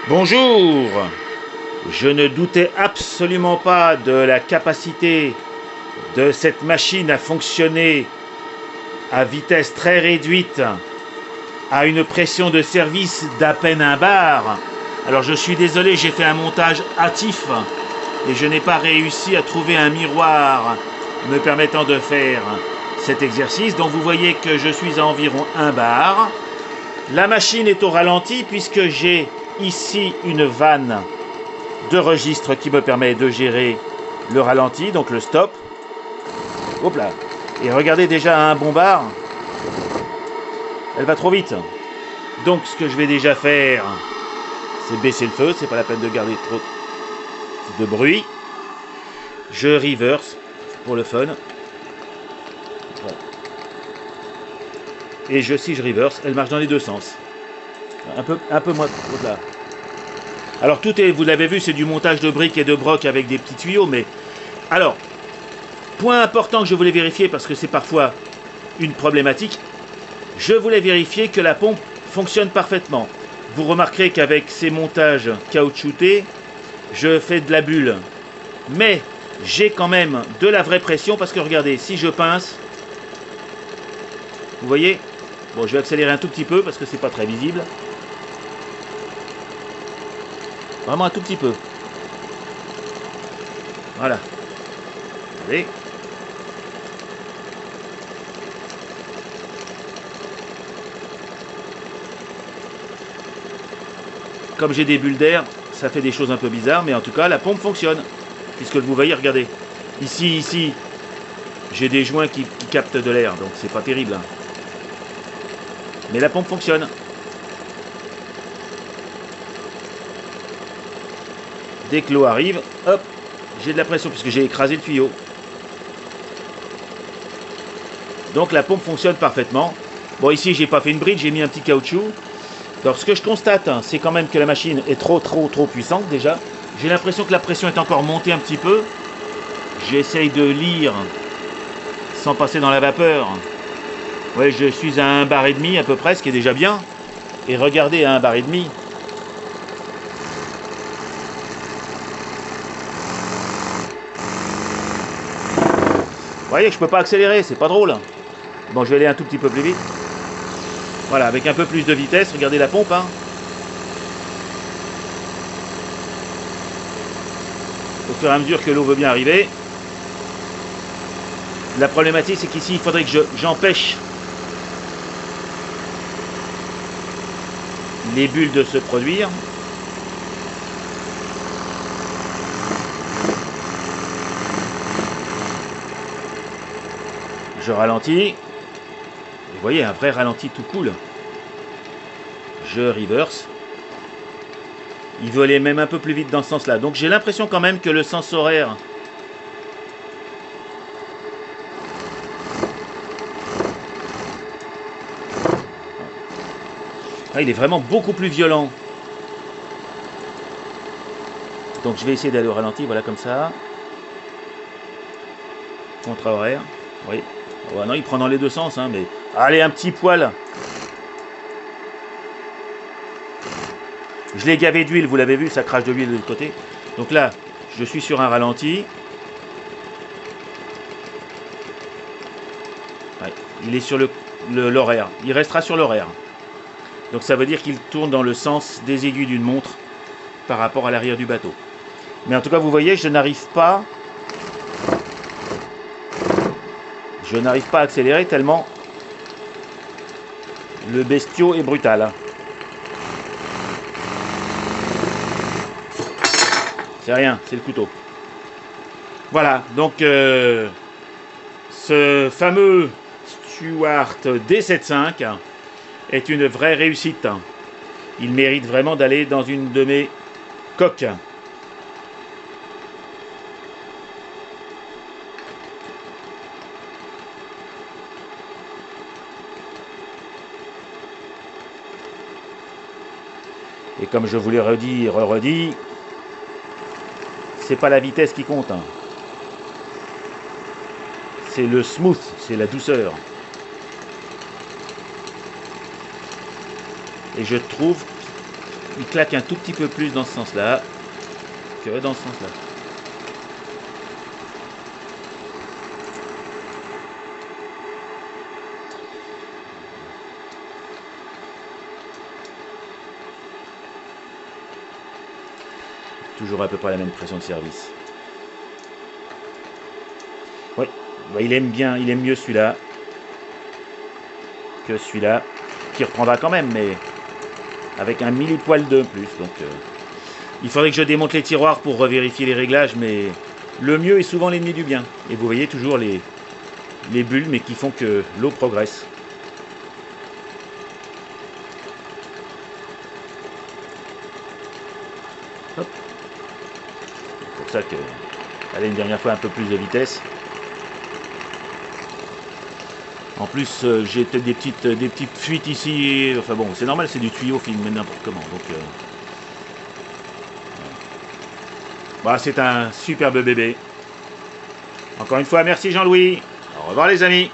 Bonjour. Je ne doutais absolument pas de la capacité de cette machine à fonctionner à vitesse très réduite, à une pression de service d'à peine 1 bar. Alors je suis désolé, j'ai fait un montage hâtif et je n'ai pas réussi à trouver un miroir me permettant de faire cet exercice. Donc vous voyez que je suis à environ 1 bar. La machine est au ralenti puisque j'ai ici une vanne de registre qui me permet de gérer le ralenti, donc le stop. Hop là. Et regardez déjà à 1 bon bar, elle va trop vite. Donc ce que je vais déjà faire, c'est baisser le feu, c'est pas la peine de garder trop de bruit. Je reverse pour le fun. Voilà. Et si je reverse, elle marche dans les deux sens. Un peu moins. Là. Alors tout est, vous l'avez vu, c'est du montage de briques et de brocs avec des petits tuyaux, mais alors, point important que je voulais vérifier parce que c'est parfois une problématique, je voulais vérifier que la pompe fonctionne parfaitement. Vous remarquerez qu'avec ces montages caoutchoutés, je fais de la bulle, mais j'ai quand même de la vraie pression parce que regardez, si je pince, vous voyez, bon, je vais accélérer un tout petit peu parce que c'est pas très visible. Vraiment un tout petit peu. Voilà. Allez. Comme j'ai des bulles d'air, ça fait des choses un peu bizarres, mais en tout cas, la pompe fonctionne. Puisque vous voyez, regardez. Ici, j'ai des joints qui captent de l'air, donc c'est pas terrible. Hein. Mais la pompe fonctionne. Dès que l'eau arrive, hop, j'ai de la pression puisque j'ai écrasé le tuyau. Donc la pompe fonctionne parfaitement. Bon, ici, j'ai pas fait une bride, j'ai mis un petit caoutchouc. Alors ce que je constate, hein, c'est quand même que la machine est trop puissante déjà. J'ai l'impression que la pression est encore montée un petit peu. J'essaye de lire sans passer dans la vapeur. Ouais, je suis à 1 bar et demi à peu près, ce qui est déjà bien. Et regardez à 1 bar et demi. Vous voyez que je peux pas accélérer, c'est pas drôle. Bon, je vais aller un tout petit peu plus vite. Voilà, avec un peu plus de vitesse, regardez la pompe. Hein. Au fur et à mesure que l'eau veut bien arriver. La problématique, c'est qu'ici, il faudrait que j'empêche les bulles de se produire. Je ralentis. Vous voyez, un vrai ralenti tout cool. Je reverse. Il veut aller même un peu plus vite dans ce sens-là. Donc j'ai l'impression quand même que le sens horaire il est vraiment beaucoup plus violent. Donc je vais essayer d'aller au ralenti, voilà comme ça. Contre-horaire. Oui. Oh, non, il prend dans les deux sens, hein, mais. Allez, un petit poil. Je l'ai gavé d'huile, vous l'avez vu, ça crache de l'huile de l'autre côté. Donc là, je suis sur un ralenti. Ouais, il est sur l'horaire. Il restera sur l'horaire. Donc ça veut dire qu'il tourne dans le sens des aiguilles d'une montre par rapport à l'arrière du bateau. Mais en tout cas, vous voyez, je n'arrive pas à accélérer tellement le bestiau est brutal. C'est rien, c'est le couteau. Voilà, donc ce fameux Stuart D75 est une vraie réussite. Il mérite vraiment d'aller dans une de mes coques. Et comme je vous l'ai redit, c'est pas la vitesse qui compte. Hein. C'est le smooth, c'est la douceur. Et je trouve il claque un tout petit peu plus dans ce sens-là que dans ce sens-là. Toujours à peu près la même pression de service. Oui, bah, il aime mieux celui-là que celui-là, qui reprendra quand même, mais avec un millipoil de plus. Donc, il faudrait que je démonte les tiroirs pour revérifier les réglages, mais le mieux est souvent l'ennemi du bien. Et vous voyez toujours les bulles, mais qui font que l'eau progresse. Hop. C'est pour ça que allez, une dernière fois un peu plus de vitesse. En plus, j'ai peut-être des petites fuites ici. Enfin bon, c'est normal, c'est du tuyau filmé n'importe comment. Donc, bah, c'est un superbe bébé. Encore une fois, merci Jean-Louis. Au revoir les amis.